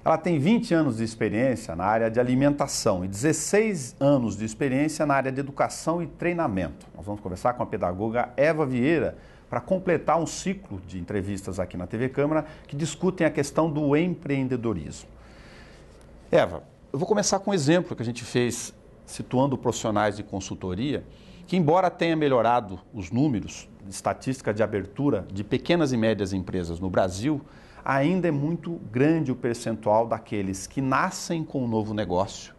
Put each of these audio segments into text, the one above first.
Ela tem 20 anos de experiência na área de alimentação e 16 anos de experiência na área de educação e treinamento. Nós vamos conversar com a pedagoga Eva Vieira para completar um ciclo de entrevistas aqui na TV Câmara que discutem a questão do empreendedorismo. Eva, eu vou começar com um exemplo que a gente fez situando profissionais de consultoria, que embora tenha melhorado os números de estatística de abertura de pequenas e médias empresas no Brasil, ainda é muito grande o percentual daqueles que nascem com um novo negócio,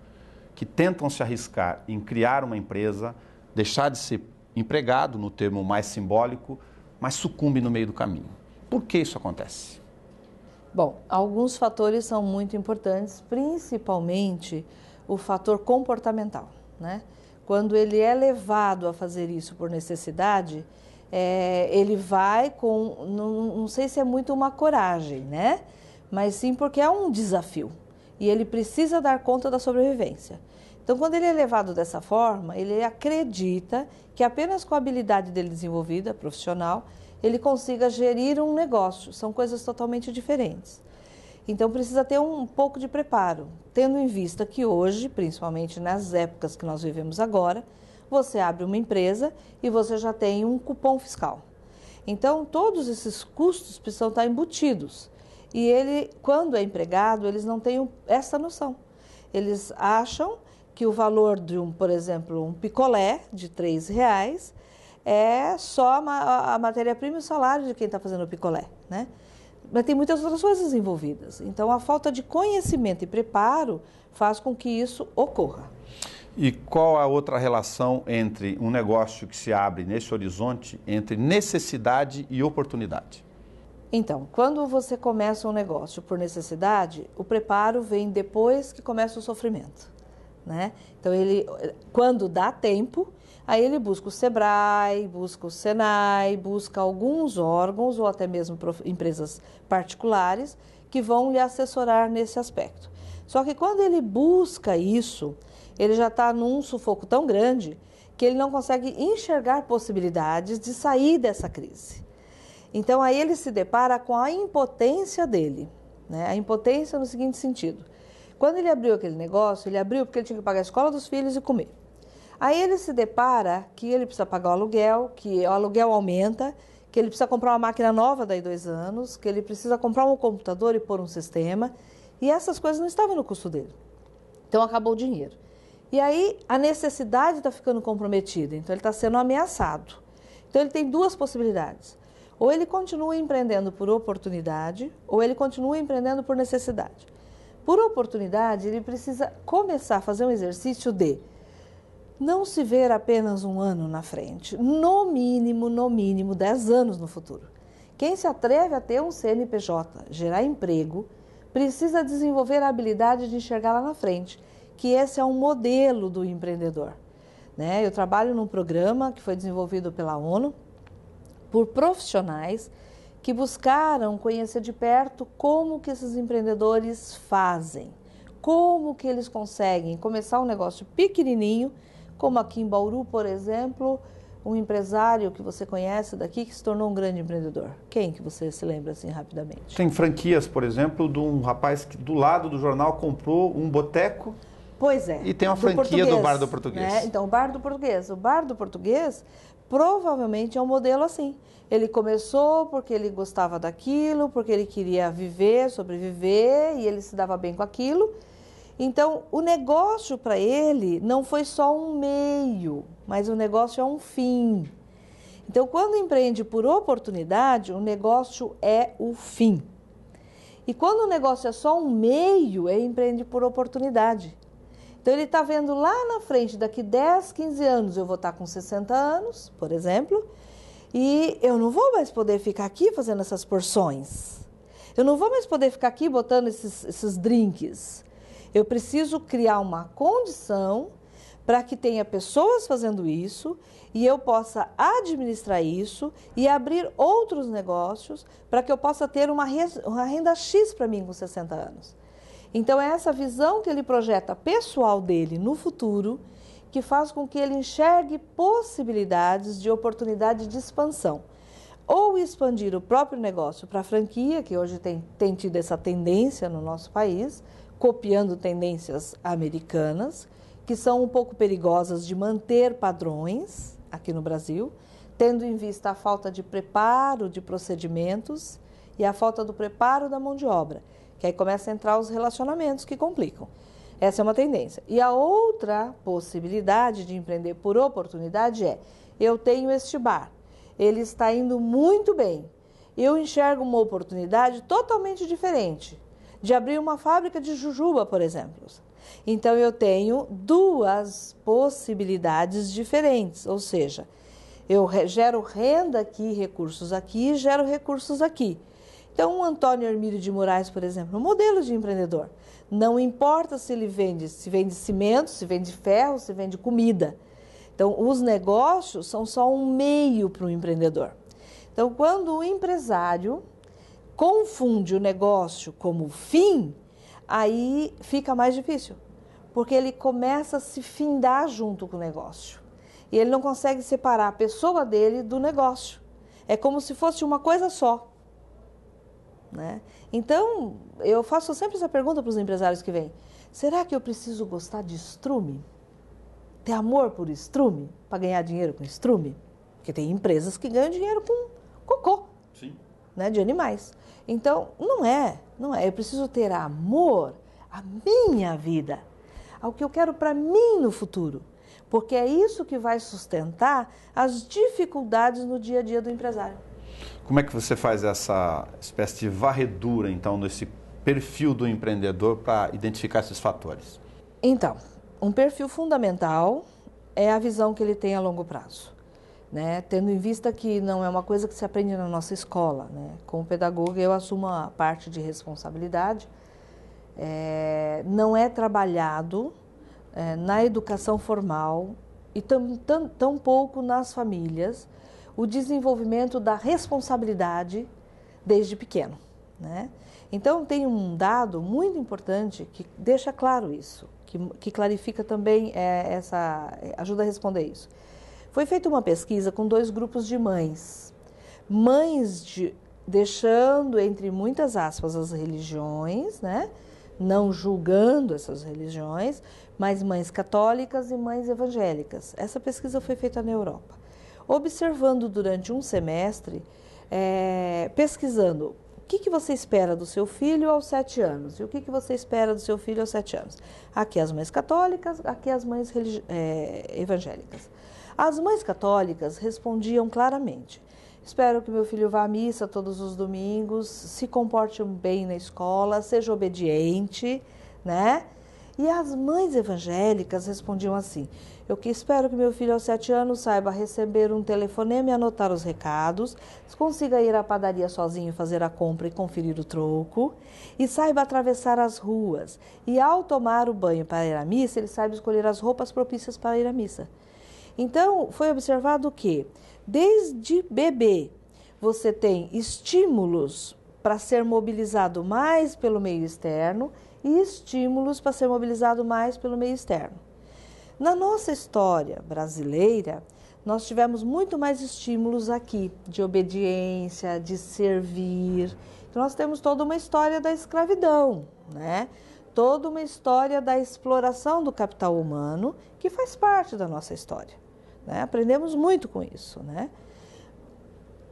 que tentam se arriscar em criar uma empresa, deixar de ser empregado, no termo mais simbólico, mas sucumbe no meio do caminho. Por que isso acontece? Bom, alguns fatores são muito importantes, principalmente o fator comportamental, né? Quando ele é levado a fazer isso por necessidade, ele vai com, não sei se é muito uma coragem, né? Mas sim porque é um desafio e ele precisa dar conta da sobrevivência. Então, quando ele é levado dessa forma, ele acredita que apenas com a habilidade dele desenvolvida, profissional, ele consiga gerir um negócio. São coisas totalmente diferentes. Então, precisa ter um pouco de preparo, tendo em vista que hoje, principalmente nas épocas que nós vivemos agora, você abre uma empresa e você já tem um cupom fiscal. Então, todos esses custos precisam estar embutidos. E ele, quando é empregado, eles não têm essa noção. Eles acham que o valor de por exemplo, um picolé de R$3 é só a matéria-prima e o salário de quem está fazendo o picolé, né? Mas tem muitas outras coisas envolvidas. Então, a falta de conhecimento e preparo faz com que isso ocorra. E qual a outra relação entre um negócio que se abre nesse horizonte, entre necessidade e oportunidade? Então, quando você começa um negócio por necessidade, o preparo vem depois que começa o sofrimento, né? Então, quando dá tempo, aí ele busca o Sebrae, busca o Senai, busca alguns órgãos ou até mesmo empresas particulares que vão lhe assessorar nesse aspecto. Só que quando ele busca isso, ele já está num sufoco tão grande que ele não consegue enxergar possibilidades de sair dessa crise. Então, aí ele se depara com a impotência dele, né? A impotência no seguinte sentido. Quando ele abriu aquele negócio, ele abriu porque ele tinha que pagar a escola dos filhos e comer. Aí ele se depara que ele precisa pagar o aluguel, que o aluguel aumenta, que ele precisa comprar uma máquina nova daí 2 anos, que ele precisa comprar um computador e pôr um sistema, e essas coisas não estavam no custo dele. Então, acabou o dinheiro. E aí, a necessidade está ficando comprometida, então ele está sendo ameaçado. Então, ele tem 2 possibilidades. Ou ele continua empreendendo por oportunidade, ou ele continua empreendendo por necessidade. Por oportunidade, ele precisa começar a fazer um exercício de não se ver apenas 1 ano na frente, no mínimo 10 anos no futuro. Quem se atreve a ter um CNPJ, gerar emprego, precisa desenvolver a habilidade de enxergar lá na frente, que esse é um modelo do empreendedor, né? Eu trabalho num programa que foi desenvolvido pela ONU por profissionais que buscaram conhecer de perto como que esses empreendedores fazem, como que eles conseguem começar um negócio pequenininho, como aqui em Bauru, por exemplo, um empresário que você conhece daqui que se tornou um grande empreendedor. Quem que você se lembra assim rapidamente? Tem franquias, por exemplo, de um rapaz que do lado do jornal comprou um boteco. Pois é. E tem uma franquia do Bar do Português. Né? Então, o Bar do Português. O Bar do Português provavelmente é um modelo assim. Ele começou porque ele gostava daquilo, porque ele queria viver, sobreviver, e ele se dava bem com aquilo. Então, o negócio para ele não foi só um meio, mas o negócio é um fim. Então, quando empreende por oportunidade, o negócio é o fim. E quando o negócio é só um meio, ele empreende por oportunidade. Então, ele está vendo lá na frente, daqui 10, 15 anos, eu vou estar com 60 anos, por exemplo, e eu não vou mais poder ficar aqui fazendo essas porções. Eu não vou mais poder ficar aqui botando esses drinks. Eu preciso criar uma condição para que tenha pessoas fazendo isso e eu possa administrar isso e abrir outros negócios para que eu possa ter uma renda X para mim com 60 anos. Então, é essa visão que ele projeta pessoal dele no futuro que faz com que ele enxergue possibilidades de oportunidade de expansão. ou expandir o próprio negócio para a franquia, que hoje tem tido essa tendência no nosso país, copiando tendências americanas, que são um pouco perigosas de manter padrões aqui no Brasil, tendo em vista a falta de preparo de procedimentos e a falta do preparo da mão de obra, que aí começa a entrar os relacionamentos que complicam. Essa é uma tendência. E a outra possibilidade de empreender por oportunidade é: eu tenho este bar, ele está indo muito bem, eu enxergo uma oportunidade totalmente diferente de abrir uma fábrica de jujuba, por exemplo. Então, eu tenho duas possibilidades diferentes, ou seja, eu gero renda aqui, recursos aqui e gero recursos aqui. Então, o Antônio Hermílio de Moraes, por exemplo, é um modelo de empreendedor. Não importa se ele vende cimento, se vende ferro, se vende comida. Então, os negócios são só um meio para o empreendedor. Então, quando o empresário confunde o negócio como fim, aí fica mais difícil, porque ele começa a se findar junto com o negócio. E ele não consegue separar a pessoa dele do negócio. É como se fosse uma coisa só, né? Então, eu faço sempre essa pergunta para os empresários que vêm: será que eu preciso gostar de estrume? Ter amor por estrume? Para ganhar dinheiro com estrume? Porque tem empresas que ganham dinheiro com cocô. Sim. Né, de animais. Então, não é. Eu preciso ter amor à minha vida, ao que eu quero para mim no futuro, porque é isso que vai sustentar as dificuldades no dia a dia do empresário. Como é que você faz essa espécie de varredura, então, nesse perfil do empreendedor para identificar esses fatores? Então, um perfil fundamental é a visão que ele tem a longo prazo, né? Tendo em vista que não é uma coisa que se aprende na nossa escola, né? Como pedagoga, eu assumo a parte de responsabilidade. Não é trabalhado na educação formal e tão pouco nas famílias o desenvolvimento da responsabilidade desde pequeno, né? Então, tem um dado muito importante que deixa claro isso, que clarifica também ajuda a responder isso. Foi feita uma pesquisa com 2 grupos de mães. Deixando entre muitas aspas as religiões, né? Não julgando essas religiões, mas mães católicas e mães evangélicas. Essa pesquisa foi feita na Europa. Observando durante um semestre, pesquisando o que você espera do seu filho aos 7 anos e o que você espera do seu filho aos 7 anos. Aqui as mães católicas, aqui as mães evangélicas. As mães católicas respondiam claramente: espero que meu filho vá à missa todos os domingos, se comporte bem na escola, seja obediente, né? E as mães evangélicas respondiam assim: eu espero que meu filho aos 7 anos saiba receber um telefonema e anotar os recados, consiga ir à padaria sozinho, fazer a compra e conferir o troco, e saiba atravessar as ruas. E ao tomar o banho para ir à missa, ele saiba escolher as roupas propícias para ir à missa. Então, foi observado que, desde bebê, você tem estímulos para ser mobilizado mais pelo meio externo e estímulos para ser mobilizado mais pelo meio externo. Na nossa história brasileira, nós tivemos muito mais estímulos aqui, de obediência, de servir. Então, nós temos toda uma história da escravidão, né? Toda uma história da exploração do capital humano, que faz parte da nossa história. Né? Aprendemos muito com isso, né?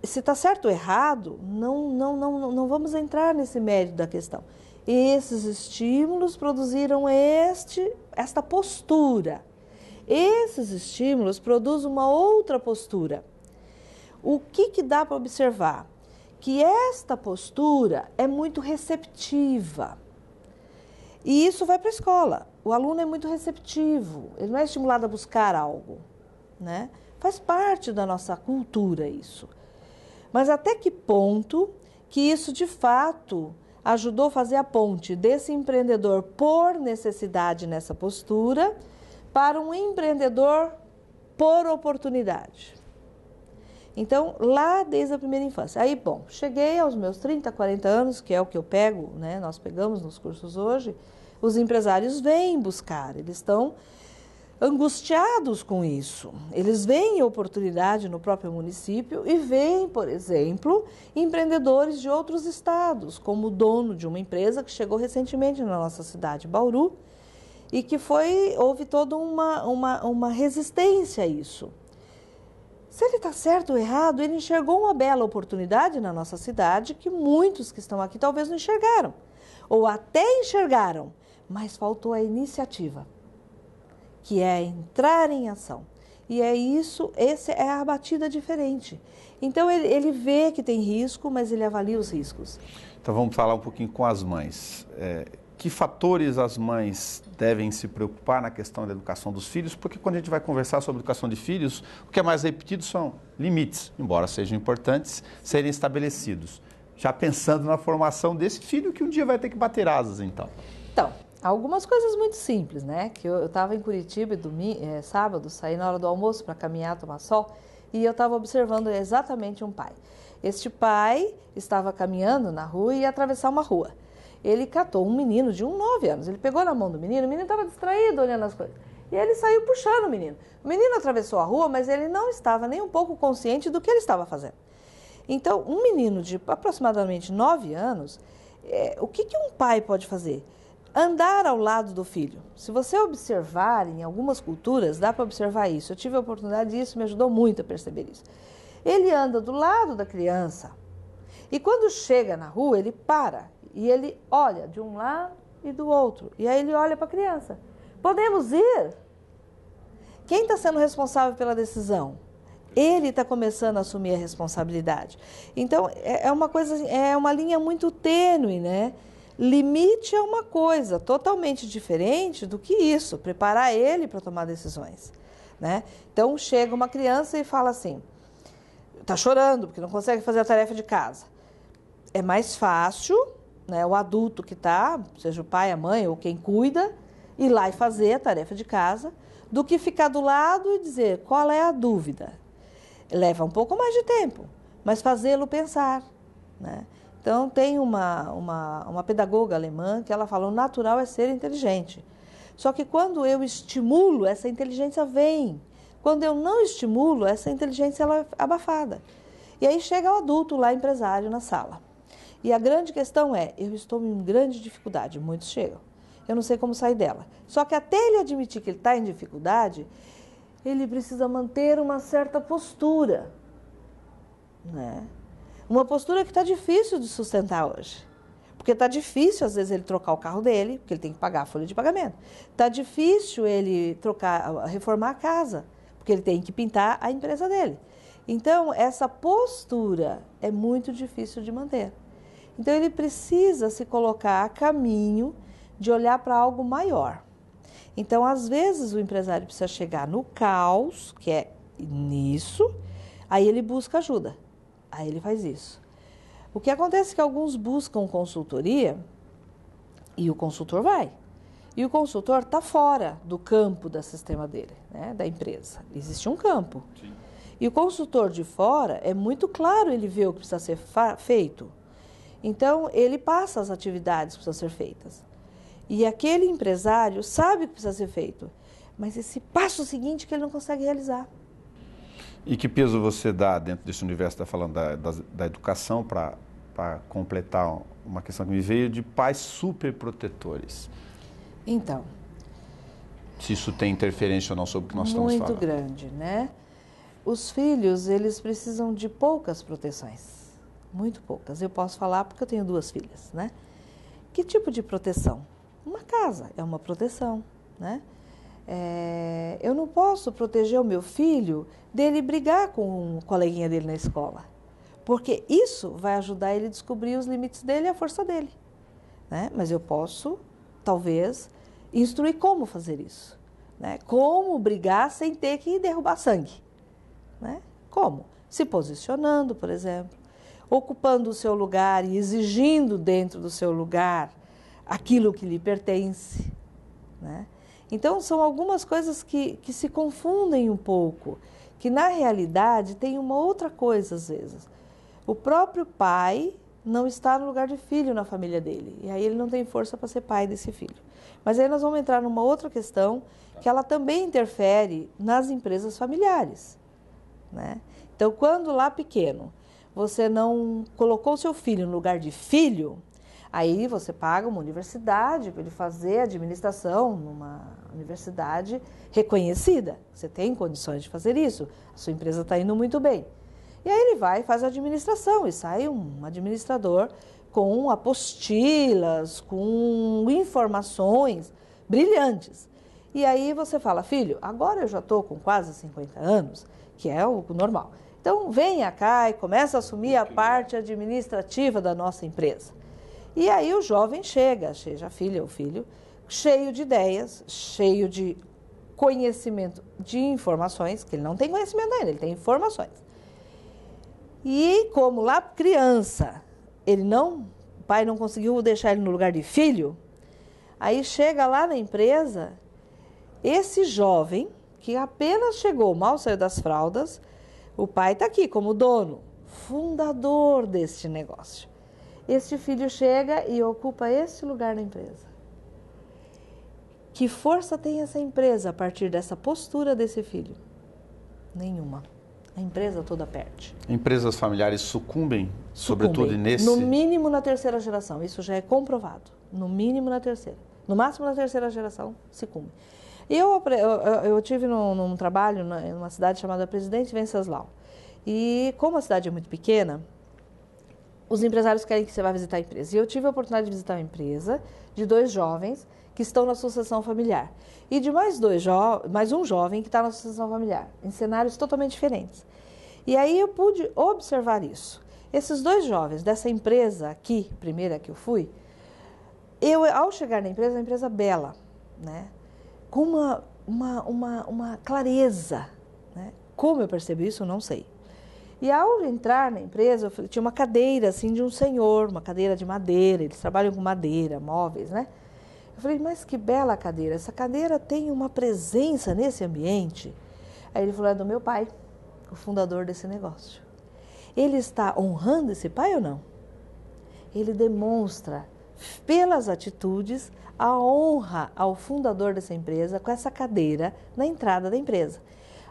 Se está certo ou errado, não vamos entrar nesse mérito da questão. Esses estímulos produziram esta postura. Esses estímulos produzem uma outra postura. O que dá para observar? Que esta postura é muito receptiva. E isso vai para a escola. O aluno é muito receptivo, ele não é estimulado a buscar algo, né? Faz parte da nossa cultura isso. Mas até que ponto que isso de fato ajudou a fazer a ponte desse empreendedor por necessidade nessa postura para um empreendedor por oportunidade? Então, lá desde a primeira infância. Aí, bom, cheguei aos meus 30, 40 anos, que é o que eu pego, né? Nós pegamos nos cursos hoje, os empresários vêm buscar, eles estão angustiados com isso. Eles veem oportunidade no próprio município e veem, por exemplo, empreendedores de outros estados, como o dono de uma empresa que chegou recentemente na nossa cidade, Bauru, e que houve toda uma resistência a isso. Se ele está certo ou errado, ele enxergou uma bela oportunidade na nossa cidade que muitos que estão aqui talvez não enxergaram, ou até enxergaram, mas faltou a iniciativa, que é entrar em ação. E essa é a batida diferente. Então, ele vê que tem risco, mas ele avalia os riscos. Então, vamos falar um pouquinho com as mães. Que fatores as mães devem se preocupar na questão da educação dos filhos? Porque quando a gente vai conversar sobre educação de filhos, o que é mais repetido são limites, embora sejam importantes, serem estabelecidos. Já pensando na formação desse filho que um dia vai ter que bater asas, então. Então, algumas coisas muito simples, né? Que eu estava em Curitiba sábado, saí na hora do almoço para caminhar, tomar sol, e eu estava observando exatamente um pai. Este pai estava caminhando na rua e ia atravessar uma rua. Ele catou um menino de 9 anos, ele pegou na mão do menino, o menino estava distraído olhando as coisas. E ele saiu puxando o menino. O menino atravessou a rua, mas ele não estava nem um pouco consciente do que ele estava fazendo. Então, um menino de aproximadamente 9 anos, o que um pai pode fazer? Andar ao lado do filho. Se você observar, em algumas culturas, dá para observar isso. Eu tive a oportunidade e isso me ajudou muito a perceber isso. Ele anda do lado da criança e quando chega na rua, ele para e ele olha de um lado e do outro. E aí ele olha para a criança. Podemos ir? Quem está sendo responsável pela decisão? Ele está começando a assumir a responsabilidade. Então, é uma linha muito tênue, né? Limite é uma coisa totalmente diferente do que isso, preparar ele para tomar decisões, né? Então, chega uma criança e fala assim, está chorando porque não consegue fazer a tarefa de casa. É mais fácil, né, o adulto que está, seja o pai, a mãe ou quem cuida, ir lá e fazer a tarefa de casa, do que ficar do lado e dizer qual é a dúvida. Leva um pouco mais de tempo, mas fazê-lo pensar, né? Então, tem uma pedagoga alemã que ela fala, o natural é ser inteligente. Só que quando eu estimulo, essa inteligência vem. Quando eu não estimulo, essa inteligência ela é abafada. E aí chega o adulto lá, empresário, na sala. E a grande questão é, eu estou em grande dificuldade, muitos chegam. Eu não sei como sair dela. Só que até ele admitir que ele está em dificuldade, ele precisa manter uma certa postura, né? Uma postura que está difícil de sustentar hoje. Porque está difícil, às vezes, ele trocar o carro dele, porque ele tem que pagar a folha de pagamento. Está difícil ele reformar a casa, porque ele tem que pintar a empresa dele. Então, essa postura é muito difícil de manter. Então, ele precisa se colocar a caminho de olhar para algo maior. Então, às vezes, o empresário precisa chegar no caos, que é nisso, aí ele busca ajuda. Aí ele faz isso. O que acontece é que alguns buscam consultoria e o consultor vai. E o consultor está fora do campo do sistema dele, né, da empresa. Existe um campo. Sim. E o consultor de fora, é muito claro, ele vê o que precisa ser feito. Então, ele passa as atividades que precisam ser feitas. E aquele empresário sabe o que precisa ser feito, mas esse passo seguinte que ele não consegue realizar. E que peso você dá dentro desse universo, está falando da educação, para completar uma questão que me veio, de pais superprotetores? Então. Se isso tem interferência ou não sobre o que nós estamos falando. Muito grande, né? Os filhos, eles precisam de poucas proteções, muito poucas. Eu posso falar porque eu tenho 2 filhas, né? Que tipo de proteção? Uma casa é uma proteção, né? Eu não posso proteger o meu filho dele brigar com um coleguinha dele na escola, porque isso vai ajudar ele a descobrir os limites dele e a força dele, né? Mas eu posso, talvez, instruir como fazer isso, né? Como brigar sem ter que derrubar sangue, né? Como? Se posicionando, por exemplo, ocupando o seu lugar e exigindo dentro do seu lugar aquilo que lhe pertence, né? Então, são algumas coisas que se confundem um pouco, que na realidade tem uma outra coisa às vezes. O próprio pai não está no lugar de filho na família dele. E aí ele não tem força para ser pai desse filho. Mas aí nós vamos entrar numa outra questão, que ela também interfere nas empresas familiares, né? Então, quando lá pequeno você não colocou o seu filho no lugar de filho, aí você paga uma universidade para ele fazer administração numa universidade reconhecida. Você tem condições de fazer isso, a sua empresa está indo muito bem. E aí ele vai e faz a administração e sai um administrador com apostilas, com informações brilhantes. E aí você fala, filho, agora eu já estou com quase 50 anos, que é o normal. Então venha cá e começa a assumir a parte administrativa da nossa empresa. E aí o jovem chega, seja a filha ou filho, cheio de ideias, cheio de conhecimento de informações, que ele não tem conhecimento ainda, ele tem informações. E como lá criança, o pai não conseguiu deixar ele no lugar de filho, aí chega lá na empresa, esse jovem, que apenas chegou, mal saiu das fraldas, o pai está aqui como dono, fundador deste negócio. Este filho chega e ocupa esse lugar na empresa. Que força tem essa empresa a partir dessa postura desse filho? Nenhuma. A empresa toda perde. Empresas familiares sucumbem, sobretudo nesse... No mínimo na terceira geração, isso já é comprovado. No mínimo na terceira. No máximo na terceira geração, sucumbe. Eu tive num trabalho numa cidade chamada Presidente Venceslau. E como a cidade é muito pequena, os empresários querem que você vá visitar a empresa. E eu tive a oportunidade de visitar uma empresa de 2 jovens que estão na sucessão familiar. E de mais um jovem que está na sucessão familiar, em cenários totalmente diferentes. E aí eu pude observar isso. Esses 2 jovens dessa empresa aqui, primeira que eu fui, ao chegar na empresa bela, né? Com uma clareza, né? Como eu percebi isso, eu não sei. E ao entrar na empresa, tinha uma cadeira assim de um senhor, uma cadeira de madeira, eles trabalham com madeira, móveis, né? Eu falei, mas que bela cadeira, essa cadeira tem uma presença nesse ambiente. Aí ele falou, é do meu pai, o fundador desse negócio. Ele está honrando esse pai ou não? Ele demonstra, pelas atitudes, a honra ao fundador dessa empresa com essa cadeira na entrada da empresa.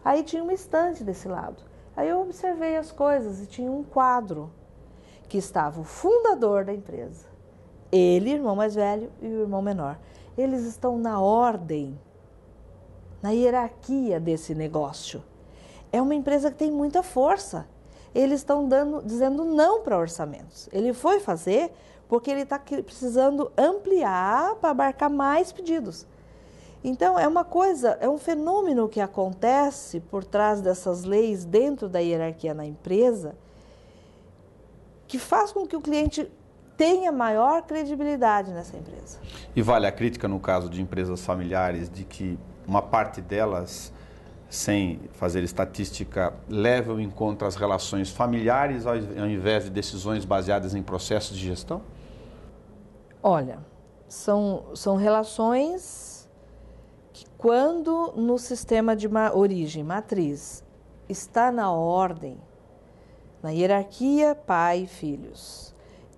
Aí tinha uma estante desse lado. Aí eu observei as coisas e tinha um quadro que estava o fundador da empresa. Ele, irmão mais velho, e o irmão menor. Eles estão na ordem, na hierarquia desse negócio. É uma empresa que tem muita força. Eles estão dizendo não para orçamentos. Ele foi fazer porque ele está precisando ampliar para abarcar mais pedidos. Então, é um fenômeno que acontece por trás dessas leis dentro da hierarquia na empresa, que faz com que o cliente tenha maior credibilidade nessa empresa. E vale a crítica no caso de empresas familiares, de que uma parte delas, sem fazer estatística, levam em conta as relações familiares ao invés de decisões baseadas em processos de gestão? Olha, são relações que quando no sistema de origem, matriz, está na ordem, na hierarquia pai e filhos,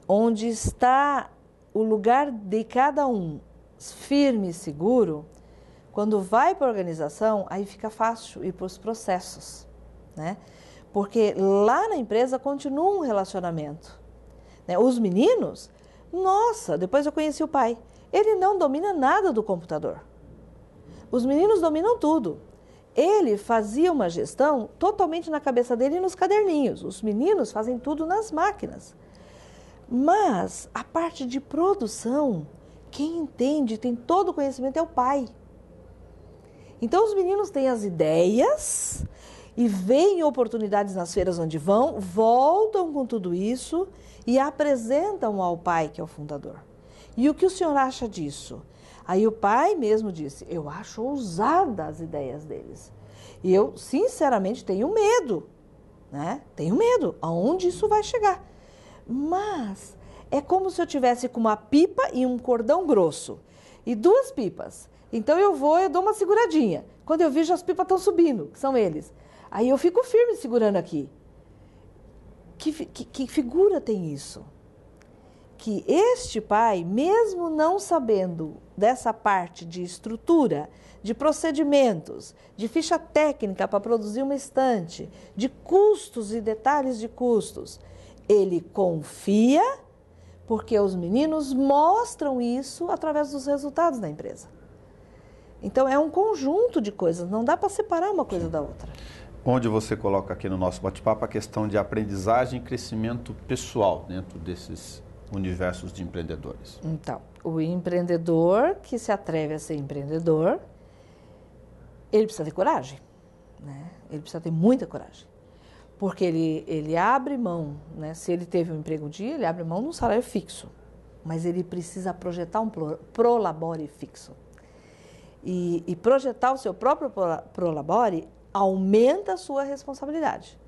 onde está o lugar de cada um firme e seguro, quando vai para a organização, aí fica fácil ir para os processos, né? Porque lá na empresa continua um relacionamento, né? Os meninos, nossa, depois eu conheci o pai, ele não domina nada do computador. Os meninos dominam tudo. Ele fazia uma gestão totalmente na cabeça dele e nos caderninhos. Os meninos fazem tudo nas máquinas. Mas a parte de produção, quem entende, tem todo o conhecimento é o pai. Então os meninos têm as ideias e veem oportunidades nas feiras onde vão, voltam com tudo isso e apresentam ao pai, que é o fundador. E o que o senhor acha disso? Aí o pai mesmo disse, eu acho ousada as ideias deles. E eu, sinceramente, tenho medo, né? Tenho medo, aonde isso vai chegar. Mas é como se eu tivesse com uma pipa e um cordão grosso. E 2 pipas. Então eu dou uma seguradinha. Quando eu vejo as pipas estão subindo, que são eles. Aí eu fico firme segurando aqui. Que figura tem isso? que este pai, mesmo não sabendo dessa parte de estrutura, de procedimentos, de ficha técnica para produzir uma estante, de custos e detalhes de custos, ele confia porque os meninos mostram isso através dos resultados da empresa. Então, é um conjunto de coisas, não dá para separar uma coisa da outra. Onde você coloca aqui no nosso bate-papo a questão de aprendizagem e crescimento pessoal dentro desses universos de empreendedores. Então, o empreendedor que se atreve a ser empreendedor, ele precisa ter coragem, né? Ele precisa ter muita coragem. Porque ele abre mão, né? Se ele teve um emprego um dia, ele abre mão de um salário fixo. Mas ele precisa projetar um prolabore fixo. E projetar o seu próprio prolabore aumenta a sua responsabilidade.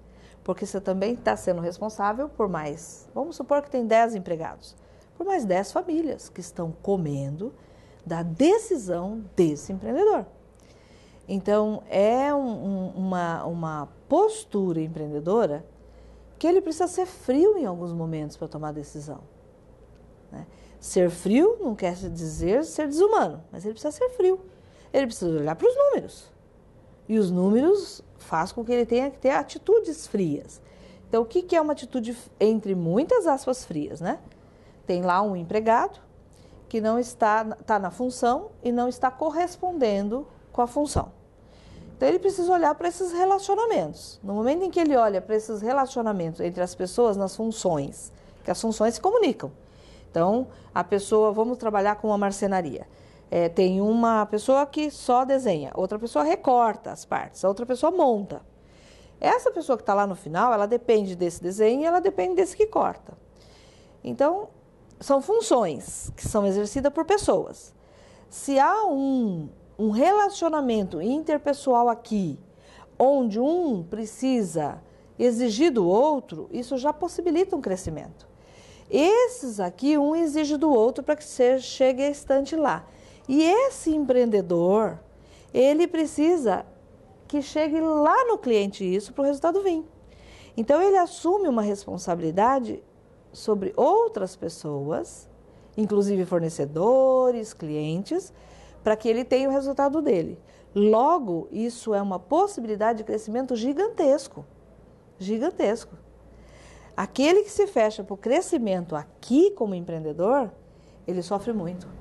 Porque você também está sendo responsável por mais, vamos supor que tem 10 empregados, por mais 10 famílias que estão comendo da decisão desse empreendedor. Então, é uma postura empreendedora que ele precisa ser frio em alguns momentos para tomar decisão. Né? Ser frio não quer dizer ser desumano, mas ele precisa ser frio. Ele precisa olhar para os números. E os números fazem com que ele tenha que ter atitudes frias. Então, o que é uma atitude, entre muitas aspas, frias, né? Tem lá um empregado que não está na função e não está correspondendo com a função. Então, ele precisa olhar para esses relacionamentos. No momento em que ele olha para esses relacionamentos entre as pessoas nas funções, que as funções se comunicam. Então, a pessoa, vamos trabalhar com uma marcenaria. Tem uma pessoa que só desenha, outra pessoa recorta as partes, a outra pessoa monta. Essa pessoa que está lá no final, ela depende desse desenho e ela depende desse que corta. Então, são funções que são exercidas por pessoas. Se há um relacionamento interpessoal aqui, onde um precisa exigir do outro, isso já possibilita um crescimento. Esses aqui, um exige do outro para que chegue a estante lá. E esse empreendedor, ele precisa que chegue lá no cliente isso para o resultado vir. Então, ele assume uma responsabilidade sobre outras pessoas, inclusive fornecedores, clientes, para que ele tenha o resultado dele. Logo, isso é uma possibilidade de crescimento gigantesco. Gigantesco. Aquele que se fecha para o crescimento aqui como empreendedor, ele sofre muito.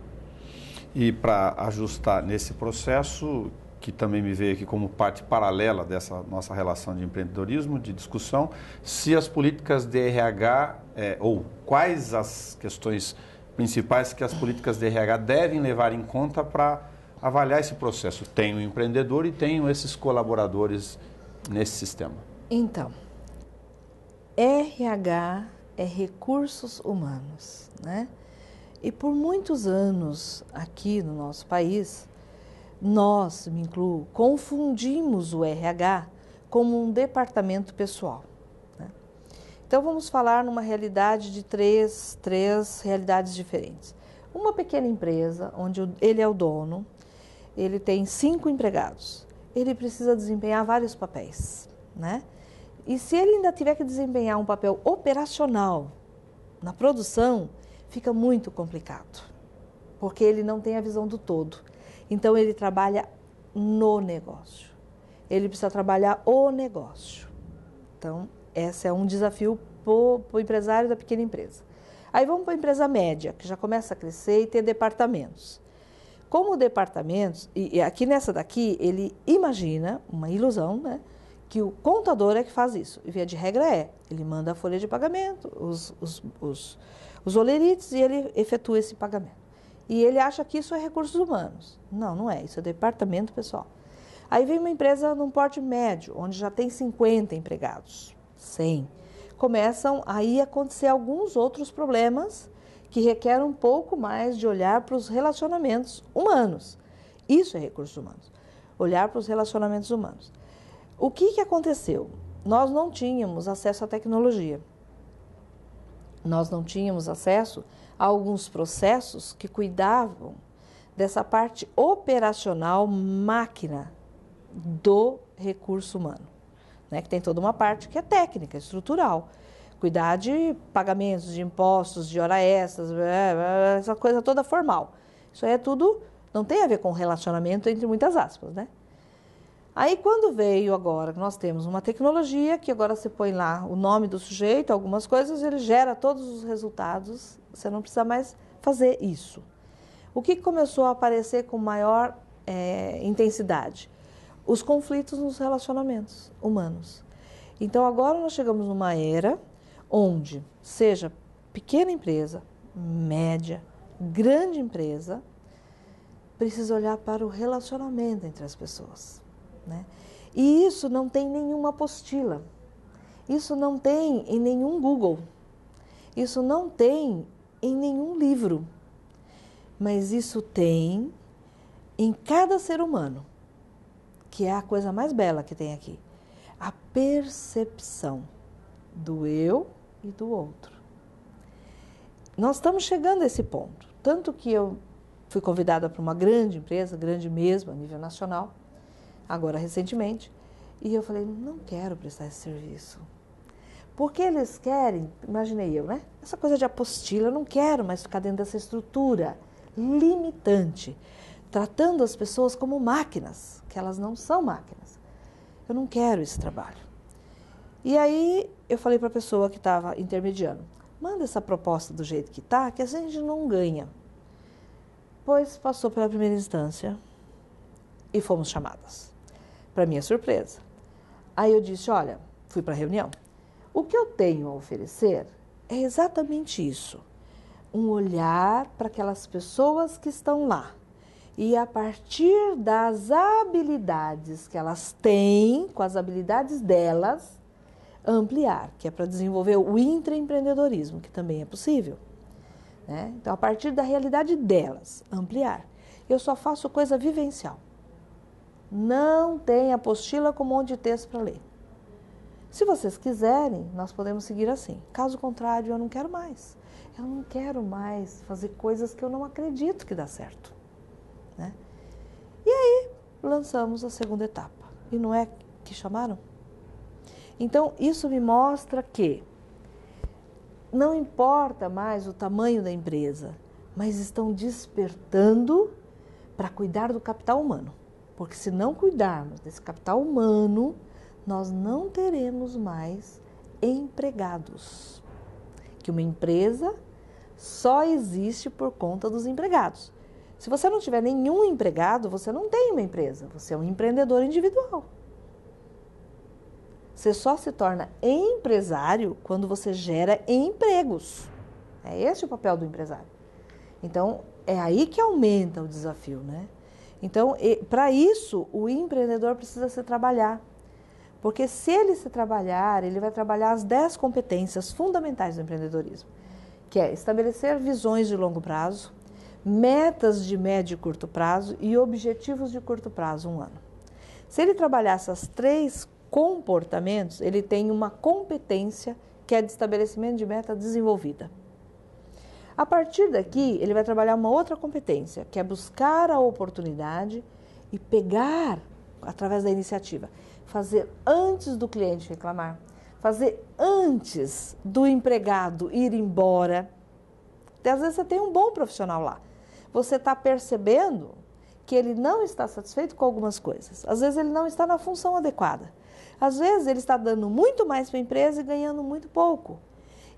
E para ajustar nesse processo, que também me veio aqui como parte paralela dessa nossa relação de empreendedorismo, de discussão, se as políticas de RH, ou quais as questões principais que as políticas de RH devem levar em conta para avaliar esse processo. Tenho o empreendedor e tenho esses colaboradores nesse sistema. Então, RH é recursos humanos, né? E por muitos anos aqui no nosso país, nós, me incluo, confundimos o RH como um departamento pessoal. Né? Então, vamos falar numa realidade de três realidades diferentes. Uma pequena empresa, onde ele é o dono, ele tem 5 empregados. Ele precisa desempenhar vários papéis, né? E se ele ainda tiver que desempenhar um papel operacional na produção, fica muito complicado, porque ele não tem a visão do todo. Então, ele trabalha no negócio. Ele precisa trabalhar o negócio. Então, esse é um desafio para o empresário da pequena empresa. Aí vamos para a empresa média, que já começa a crescer e ter departamentos. Como departamentos, e aqui nessa daqui, ele imagina, uma ilusão, né? Que o contador é que faz isso. E via de regra ele manda a folha de pagamento, os olerites e ele efetua esse pagamento. E ele acha que isso é recursos humanos. Não, não é. Isso é departamento pessoal. Aí vem uma empresa num porte médio, onde já tem 50 empregados, 100. Começam aí a acontecer alguns outros problemas que requerem um pouco mais de olhar para os relacionamentos humanos. Isso é recursos humanos. Olhar para os relacionamentos humanos. O que aconteceu? Nós não tínhamos acesso à tecnologia. Nós não tínhamos acesso a alguns processos que cuidavam dessa parte operacional máquina do recurso humano, né? Que tem toda uma parte que é técnica, estrutural. cuidar de pagamentos, de impostos, de hora extras, essa coisa toda formal. Isso aí é tudo, não tem a ver com relacionamento entre muitas aspas, né? Aí quando veio agora, nós temos uma tecnologia que agora você põe lá o nome do sujeito, algumas coisas, ele gera todos os resultados, você não precisa mais fazer isso. O que começou a aparecer com maior intensidade? Os conflitos nos relacionamentos humanos. Então agora nós chegamos numa era onde, seja pequena empresa, média, grande empresa, precisa olhar para o relacionamento entre as pessoas, né? E isso não tem nenhuma apostila, isso não tem em nenhum Google, isso não tem em nenhum livro, mas isso tem em cada ser humano, que é a coisa mais bela que tem aqui, a percepção do eu e do outro. Nós estamos chegando a esse ponto, tanto que eu fui convidada para uma grande empresa, grande mesmo, a nível nacional, agora recentemente, e eu falei, não quero prestar esse serviço. Porque eles querem, imaginei eu, né? Essa coisa de apostila, eu não quero mais ficar dentro dessa estrutura limitante, tratando as pessoas como máquinas, que elas não são máquinas. Eu não quero esse trabalho. E aí eu falei para a pessoa que estava intermediando, manda essa proposta do jeito que está, que a gente não ganha. Pois passou pela primeira instância e fomos chamadas, para minha surpresa. Aí eu disse, olha, fui para a reunião, o que eu tenho a oferecer é exatamente isso, um olhar para aquelas pessoas que estão lá e a partir das habilidades que elas têm, com as habilidades delas, ampliar, que é para desenvolver o intraempreendedorismo, que também é possível. Né? Então, a partir da realidade delas, ampliar. Eu só faço coisa vivencial. Não tem apostila com um monte de texto para ler. Se vocês quiserem, nós podemos seguir assim. Caso contrário, eu não quero mais. Eu não quero mais fazer coisas que eu não acredito que dá certo. Né? E aí, lançamos a segunda etapa. E não é que chamaram? Então, isso me mostra que não importa mais o tamanho da empresa, mas estão despertando para cuidar do capital humano. Porque se não cuidarmos desse capital humano, nós não teremos mais empregados. Que uma empresa só existe por conta dos empregados. Se você não tiver nenhum empregado, você não tem uma empresa, você é um empreendedor individual. Você só se torna empresário quando você gera empregos. É esse o papel do empresário. Então, é aí que aumenta o desafio, né? Então, para isso, o empreendedor precisa se trabalhar. Porque se ele se trabalhar, ele vai trabalhar as 10 competências fundamentais do empreendedorismo, que é estabelecer visões de longo prazo, metas de médio e curto prazo e objetivos de curto prazo, 1 ano. Se ele trabalhar essas 3 comportamentos, ele tem uma competência que é de estabelecimento de meta desenvolvida. A partir daqui, ele vai trabalhar uma outra competência, que é buscar a oportunidade e pegar, através da iniciativa, fazer antes do cliente reclamar, fazer antes do empregado ir embora. Às vezes você tem um bom profissional lá, você está percebendo que ele não está satisfeito com algumas coisas, às vezes ele não está na função adequada. Às vezes ele está dando muito mais para a empresa e ganhando muito pouco.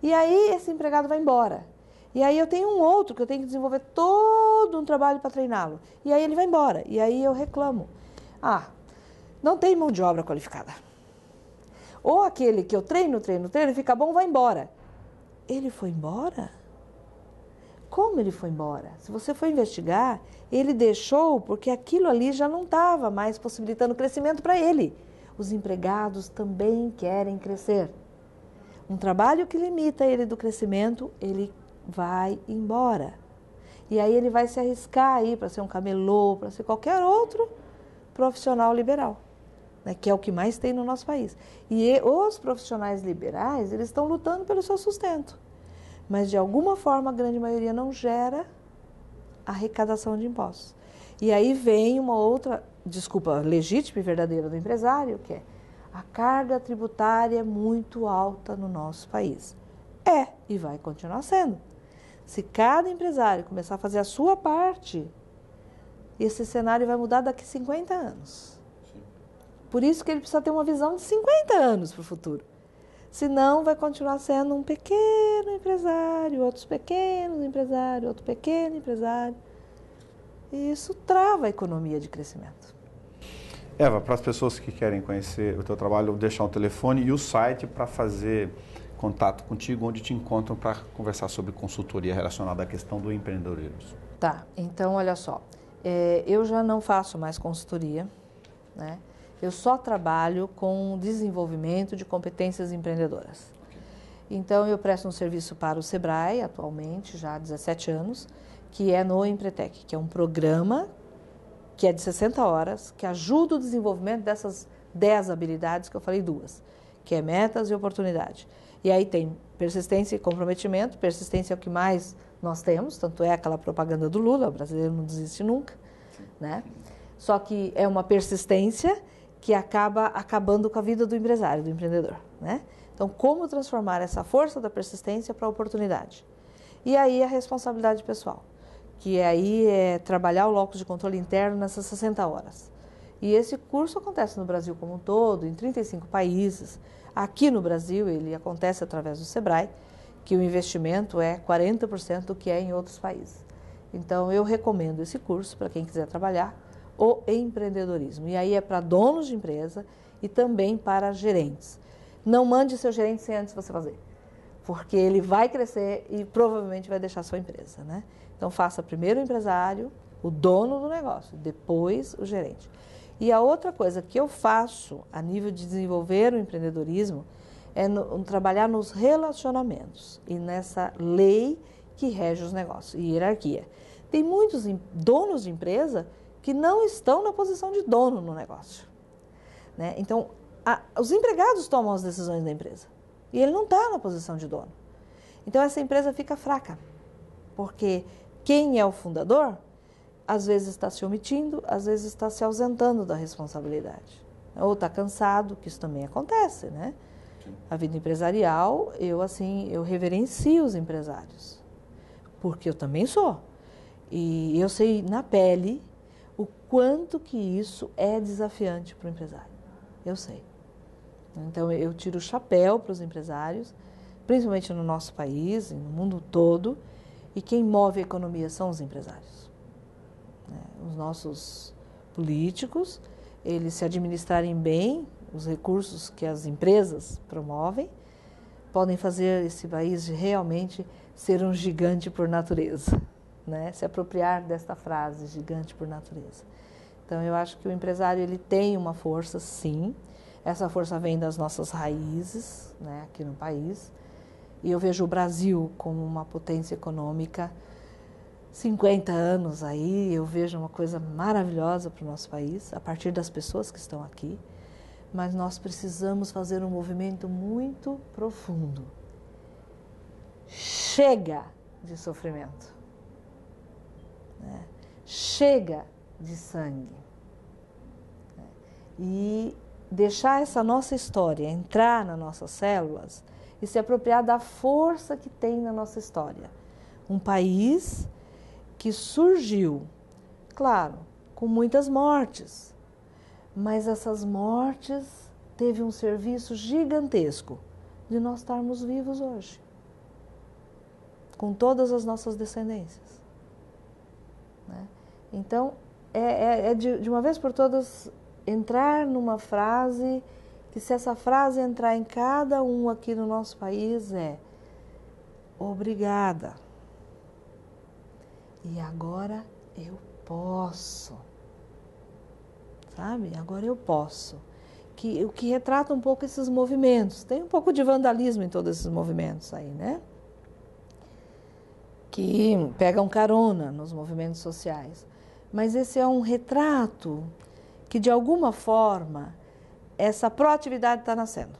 E aí esse empregado vai embora. E aí eu tenho um outro que eu tenho que desenvolver todo um trabalho para treiná-lo. E aí ele vai embora. E aí eu reclamo. Ah, não tem mão de obra qualificada. Ou aquele que eu treino, fica bom, vai embora. Ele foi embora? Como ele foi embora? Se você for investigar, ele deixou porque aquilo ali já não estava mais possibilitando crescimento para ele. Os empregados também querem crescer. Um trabalho que limita ele do crescimento, ele vai embora. E aí ele vai se arriscar aí para ser um camelô, para ser qualquer outro profissional liberal, né, que é o que mais tem no nosso país. E os profissionais liberais, eles estão lutando pelo seu sustento. Mas de alguma forma a grande maioria não gera arrecadação de impostos. E aí vem uma outra desculpa legítima e verdadeira do empresário, que é, A carga tributária é muito alta no nosso país. E vai continuar sendo. Se cada empresário começar a fazer a sua parte, esse cenário vai mudar daqui a 50 anos. Por isso que ele precisa ter uma visão de 50 anos para o futuro. Senão vai continuar sendo um pequeno empresário, outros pequenos empresários, outro pequeno empresário. E isso trava a economia de crescimento. Eva, para as pessoas que querem conhecer o teu trabalho, eu vou deixar o telefone e o site para fazer contato contigo, onde te encontram para conversar sobre consultoria relacionada à questão do empreendedorismo. Tá, então olha só, eu já não faço mais consultoria, né? Eu só trabalho com desenvolvimento de competências empreendedoras. Então eu presto um serviço para o Sebrae, atualmente, já há 17 anos, que é no Empretec, que é um programa que é de 60 horas, que ajuda o desenvolvimento dessas 10 habilidades que eu falei, 2, que é metas e oportunidade. E aí tem persistência e comprometimento. Persistência é o que mais nós temos, tanto é aquela propaganda do Lula, o brasileiro não desiste nunca, né? Só que é uma persistência que acaba acabando com a vida do empresário, do empreendedor, né? Então, como transformar essa força da persistência para a oportunidade? E aí a responsabilidade pessoal, que aí é trabalhar o locus de controle interno nessas 60 horas. E esse curso acontece no Brasil como um todo, em 35 países. Aqui no Brasil, ele acontece através do Sebrae, que o investimento é 40% do que é em outros países. Então, eu recomendo esse curso para quem quiser trabalhar o empreendedorismo. E aí é para donos de empresa e também para gerentes. Não mande seu gerente sem antes você fazer, porque ele vai crescer e provavelmente vai deixar sua empresa, né? Então, faça primeiro o empresário, o dono do negócio, depois o gerente. E a outra coisa que eu faço a nível de desenvolver o empreendedorismo é trabalhar nos relacionamentos e nessa lei que rege os negócios e hierarquia. Tem muitos donos de empresa que não estão na posição de dono no negócio, né? Então, os empregados tomam as decisões da empresa e ele não está na posição de dono. Então, essa empresa fica fraca, porque quem é o fundador, às vezes está se omitindo, às vezes está se ausentando da responsabilidade. Ou está cansado, que isso também acontece, né? A vida empresarial, eu reverencio os empresários, porque eu também sou. E eu sei na pele o quanto que isso é desafiante para o empresário. Eu sei. Então, eu tiro o chapéu para os empresários, principalmente no nosso país e no mundo todo, e quem move a economia são os empresários. Os nossos políticos, eles se administrarem bem os recursos que as empresas promovem, podem fazer esse país realmente ser um gigante por natureza, né? Se apropriar desta frase, gigante por natureza. Então, eu acho que o empresário ele tem uma força, sim. Essa força vem das nossas raízes, né, aqui no país. E eu vejo o Brasil como uma potência econômica. 50 anos aí, eu vejo uma coisa maravilhosa para o nosso país, a partir das pessoas que estão aqui. Mas nós precisamos fazer um movimento muito profundo. Chega de sofrimento, né? Chega de sangue, né? E deixar essa nossa história entrar nas nossas células e se apropriar da força que tem na nossa história. Um país que surgiu, claro, com muitas mortes, mas essas mortes teve um serviço gigantesco de nós estarmos vivos hoje, com todas as nossas descendências, né? Então, de uma vez por todas entrar numa frase, que se essa frase entrar em cada um aqui no nosso país é obrigada. E agora eu posso. Sabe? Agora eu posso. O que retrata um pouco esses movimentos. Tem um pouco de vandalismo em todos esses movimentos aí, né? Que pegam carona nos movimentos sociais. Mas esse é um retrato que, de alguma forma, essa proatividade está nascendo.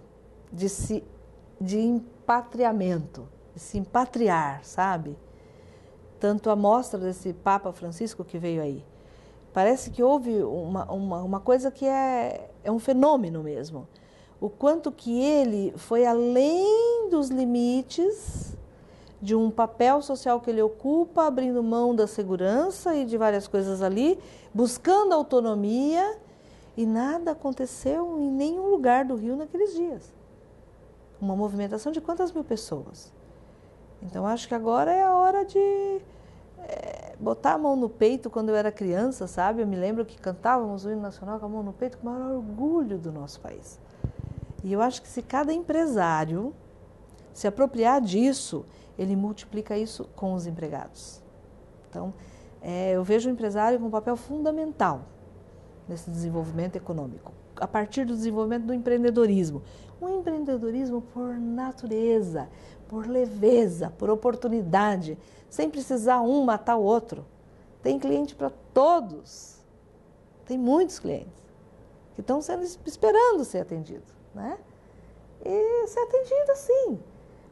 De empatriamento, de se empatriar, sabe? Tanto a mostra desse Papa Francisco que veio aí. Parece que houve uma coisa que é um fenômeno mesmo. o quanto que ele foi além dos limites de um papel social que ele ocupa, abrindo mão da segurança e de várias coisas ali, buscando autonomia, e nada aconteceu em nenhum lugar do Rio naqueles dias. Uma movimentação de quantas mil pessoas? Então, acho que agora é a hora de botar a mão no peito. Quando eu era criança, sabe? Eu me lembro que cantávamos o hino nacional com a mão no peito, com o maior orgulho do nosso país. E eu acho que se cada empresário se apropriar disso, ele multiplica isso com os empregados. Então, eu vejo o empresário com um papel fundamental nesse desenvolvimento econômico, a partir do desenvolvimento do empreendedorismo. Um empreendedorismo por natureza, por leveza, por oportunidade, sem precisar um matar o outro. Tem cliente para todos. Tem muitos clientes que estão esperando ser atendidos, né? E ser atendido assim.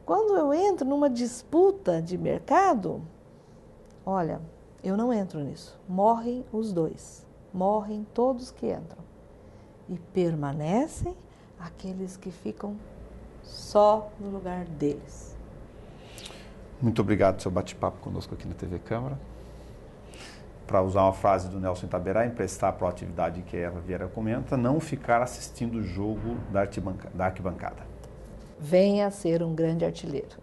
Quando eu entro numa disputa de mercado, olha, eu não entro nisso. Morrem os dois. Morrem todos que entram. E permanecem aqueles que ficam só no lugar deles. Muito obrigado pelo seu bate-papo conosco aqui na TV Câmara. Para usar uma frase do Nelson Itaberá, emprestar a proatividade que a Eva Vieira comenta, não ficar assistindo o jogo da arquibancada. Venha ser um grande artilheiro.